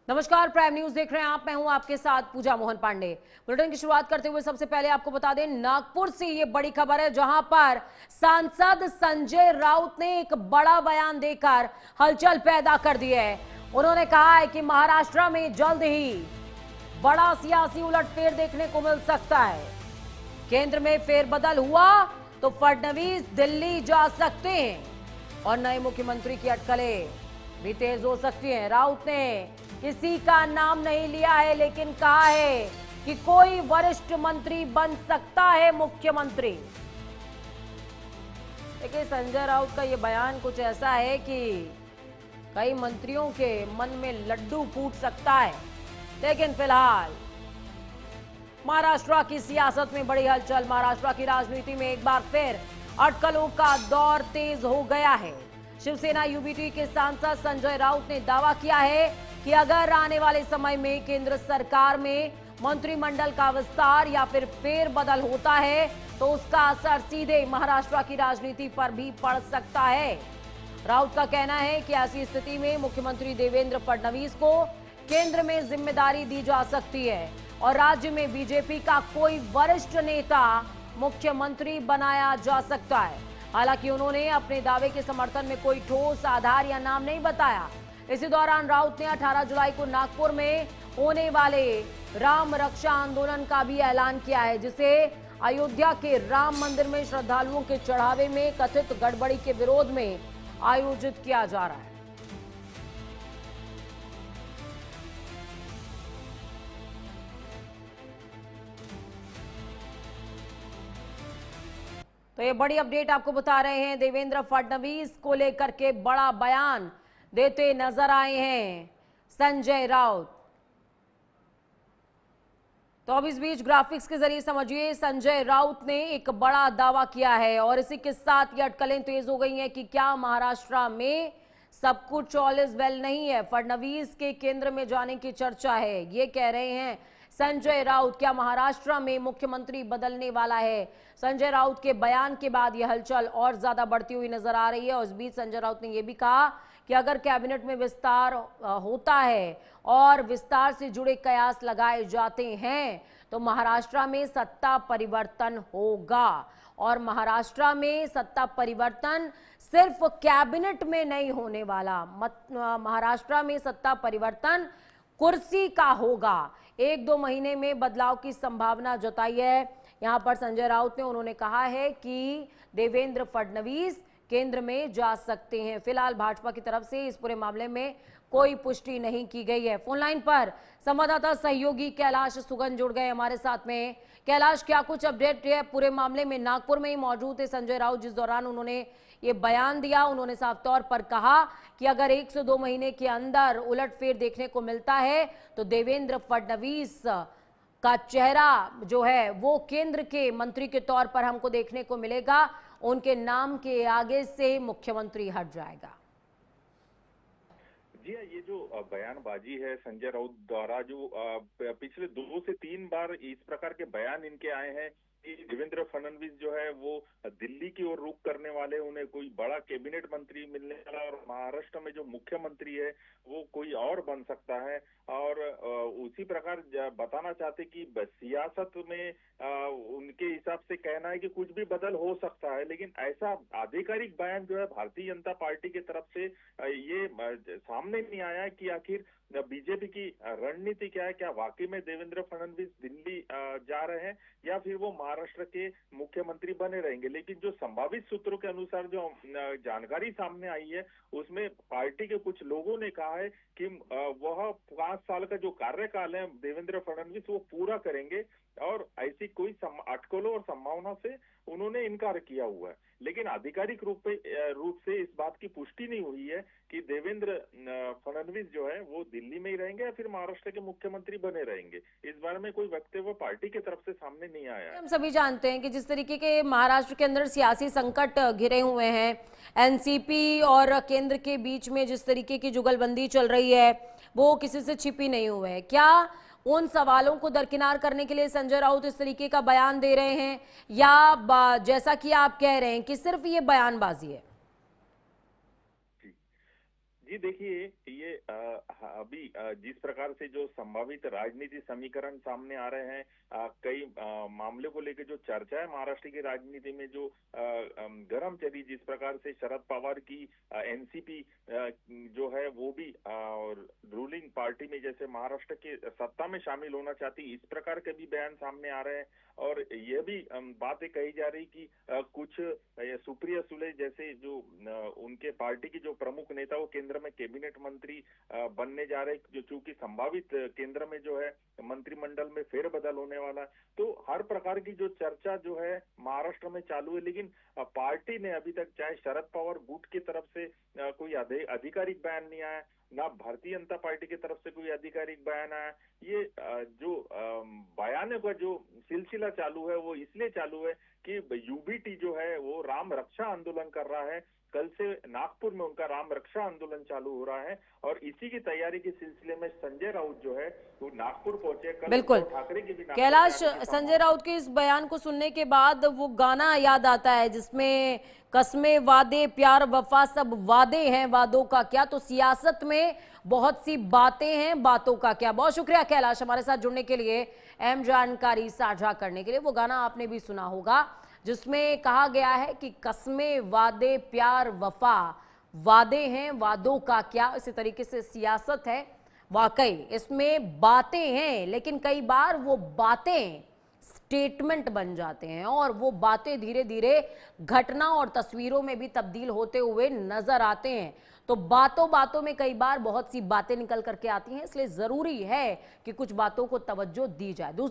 नमस्कार, prime news देख रहे हैं आप। मैं हूं आपके साथ पूजा मोहन पांडे। बुलेटिन की शुरुआत करते हुए सबसे पहले आपको बता दें, नागपुर से ये बड़ी खबर है, जहां पर सांसद संजय राउत ने एक बड़ा बयान देकर हलचल पैदा कर दी है। उन्होंने कहा है कि महाराष्ट्र में जल्द ही बड़ा सियासी उलटफेर देखने को मिल सकता है। केंद्र में फेरबदल हुआ तो फडणवीस दिल्ली जा सकते हैं और नए मुख्यमंत्री की अटकलें भी तेज हो सकती हैं। राउत ने किसी का नाम नहीं लिया है, लेकिन कहा है कि कोई वरिष्ठ मंत्री बन सकता है मुख्यमंत्री। देखिए, संजय राउत का यह बयान कुछ ऐसा है कि कई मंत्रियों के मन में लड्डू फूट सकता है। लेकिन फिलहाल महाराष्ट्र की सियासत में बड़ी हलचल। महाराष्ट्र की राजनीति में एक बार फिर अटकलों का दौर तेज हो गया है। शिवसेना यूबीटी के सांसद संजय राउत ने दावा किया है कि अगर आने वाले समय में केंद्र सरकार में मंत्रिमंडल का विस्तार या फिर फेरबदल होता है तो उसका असर सीधे महाराष्ट्र की राजनीति पर भी पड़ सकता है। राउत का कहना है कि ऐसी स्थिति में मुख्यमंत्री देवेंद्र फडणवीस को केंद्र में जिम्मेदारी दी जा सकती है और राज्य में बीजेपी का कोई वरिष्ठ नेता मुख्यमंत्री बनाया जा सकता है। हालांकि उन्होंने अपने दावे के समर्थन में कोई ठोस आधार या नाम नहीं बताया। इसी दौरान राउत ने 18 जुलाई को नागपुर में होने वाले राम रक्षा आंदोलन का भी ऐलान किया है, जिसे अयोध्या के राम मंदिर में श्रद्धालुओं के चढ़ावे में कथित गड़बड़ी के विरोध में आयोजित किया जा रहा है। तो ये बड़ी अपडेट आपको बता रहे हैं। देवेंद्र फडणवीस को लेकर के बड़ा बयान देते नजर आए हैं संजय राउत। तो अब इस बीच ग्राफिक्स के जरिए समझिए, संजय राउत ने एक बड़ा दावा किया है और इसी के साथ ये अटकलें तेज हो गई हैं कि क्या महाराष्ट्र में सब कुछ ऑल इज वेल नहीं है। फडणवीस के केंद्र में जाने की चर्चा है, ये कह रहे हैं संजय राउत। क्या महाराष्ट्र में मुख्यमंत्री बदलने वाला है? संजय राउत के बयान के बाद यह हलचल और ज्यादा बढ़ती हुई नजर आ रही है। और इस बीच संजय राउत ने यह भी कहा कि अगर कैबिनेट में विस्तार होता है और विस्तार से जुड़े कयास लगाए जाते हैं तो महाराष्ट्र में सत्ता परिवर्तन होगा। और महाराष्ट्र में सत्ता परिवर्तन सिर्फ कैबिनेट में नहीं होने वाला, महाराष्ट्र में सत्ता परिवर्तन कुर्सी का होगा। 1-2 महीने में बदलाव की संभावना जताई है यहां पर संजय राउत ने। उन्होंने कहा है कि देवेंद्र फडणवीस केंद्र में जा सकते हैं। फिलहाल भाजपा की तरफ से इस पूरे मामले में कोई पुष्टि नहीं की गई है। फोन लाइन पर संवाददाता सहयोगी कैलाश सुगन जुड़ गए हमारे साथ में। कैलाश, क्या कुछ अपडेट है पूरे मामले में? नागपुर में ही मौजूद है संजय राउत, जिस दौरान उन्होंने ये बयान दिया। उन्होंने साफ तौर पर कहा कि अगर 1 से 2 महीने के अंदर उलटफेर देखने को मिलता है तो देवेंद्र फडणवीस का चेहरा जो है वो केंद्र के मंत्री के तौर पर हमको देखने को मिलेगा। उनके नाम के आगे से मुख्यमंत्री हट जाएगा। जी हाँ, ये जो बयानबाजी है संजय राउत द्वारा, जो पिछले 2 से 3 बार इस प्रकार के बयान इनके आए हैं कि देवेंद्र फडणवीस जो है वो दिल्ली की ओर रुख करने वाले, उन्हें कोई बड़ा कैबिनेट मंत्री मिलने वाला और महाराष्ट्र में जो मुख्यमंत्री है वो कोई और बन सकता है। और उसी प्रकार बताना चाहते कि सियासत में उनके हिसाब से कहना है कि कुछ भी बदल हो सकता है, लेकिन ऐसा आधिकारिक बयान जो है भारतीय जनता पार्टी की तरफ से ये सामने नहीं आया कि आखिर बीजेपी की रणनीति क्या है। क्या वाकई में देवेंद्र फडणवीस दिल्ली जा रहे हैं या फिर वो महाराष्ट्र के मुख्यमंत्री बने रहेंगे। लेकिन जो संभावित सूत्रों के अनुसार जो जानकारी सामने आई है उसमें पार्टी के कुछ लोगों ने कहा है कि वह 5 साल का जो कार्यकाल है देवेंद्र फडणवीस वो पूरा करेंगे और ऐसी कोई अटकलों और संभावना से उन्होंने इनकार किया हुआ है। लेकिन आधिकारिक रूप से इस बात की पुष्टि नहीं हुई है कि देवेंद्र फडणवीस जो है वो दिल्ली में ही रहेंगे या फिर महाराष्ट्र के मुख्यमंत्री बने रहेंगे। इस बारे में कोई वक्तव्य पार्टी की तरफ से सामने नहीं आया है। हम सभी जानते हैं कि जिस तरीके के महाराष्ट्र के अंदर सियासी संकट घिरे हुए हैं, एनसीपी और केंद्र के बीच में जिस तरीके की जुगलबंदी चल रही है वो किसी से छिपी नहीं हुई है। क्या उन सवालों को दरकिनार करने के लिए संजय राउत इस तरीके का बयान दे रहे हैं या जैसा कि आप कह रहे हैं कि सिर्फ ये बयानबाजी है? जी देखिए, ये अभी जिस प्रकार से जो संभावित राजनीति समीकरण सामने आ रहे हैं, कई मामले को लेकर जो चर्चा है महाराष्ट्र की राजनीति में, जो गर्म चली, जिस प्रकार से शरद पवार की एनसीपी जो है वो भी रूलिंग पार्टी में, जैसे महाराष्ट्र के सत्ता में शामिल होना चाहती, इस प्रकार के भी बयान सामने आ रहे हैं। और यह भी बातें कही जा रही कि कुछ सुप्रिया सुले जैसे जो उनके पार्टी की जो प्रमुख नेता, वो केंद्र में कैबिनेट मंत्री बनने जा रहे, जो चूंकि संभावित केंद्र में जो है मंत्रिमंडल में फेरबदल होने वाला। तो हर प्रकार की जो चर्चा जो है महाराष्ट्र में चालू है, लेकिन पार्टी ने अभी तक, चाहे शरद पवार गुट की तरफ से कोई आधिकारिक बयान नहीं आया, ना भारतीय जनता पार्टी की तरफ से कोई आधिकारिक बयान आया। ये जो बयानों का जो सिलसिला चालू है, वो इसलिए चालू है कि यूबीटी जो है वो राम रक्षा आंदोलन कर रहा है। कल से नागपुर में उनका राम रक्षा आंदोलन चालू हो रहा है, और इसी की तैयारी के सिलसिले में संजय राउत जो है वो नागपुर पहुंचे। कल बिल्कुल ठाकरे की भी कैलाश, संजय राउत के इस बयान को सुनने के बाद वो गाना याद आता है जिसमें कस्में वादे प्यार वफा सब वादे हैं, वादों का क्या। तो सियासत में बहुत सी बातें हैं, बातों का क्या। बहुत शुक्रिया कैलाश हमारे साथ जुड़ने के लिए, अहम जानकारी साझा करने के लिए। वो गाना आपने भी सुना होगा जिसमें कहा गया है कि कस्में वादे प्यार वफा वादे हैं, वादों का क्या। इसी तरीके से सियासत है, वाकई इसमें बातें हैं, लेकिन कई बार वो बातें स्टेटमेंट बन जाते हैं और वो बातें धीरे धीरे घटना और तस्वीरों में भी तब्दील होते हुए नजर आते हैं। तो बातों बातों में कई बार बहुत सी बातें निकल करके आती हैं, इसलिए जरूरी है कि कुछ बातों को तवज्जो दी जाए। दूसरी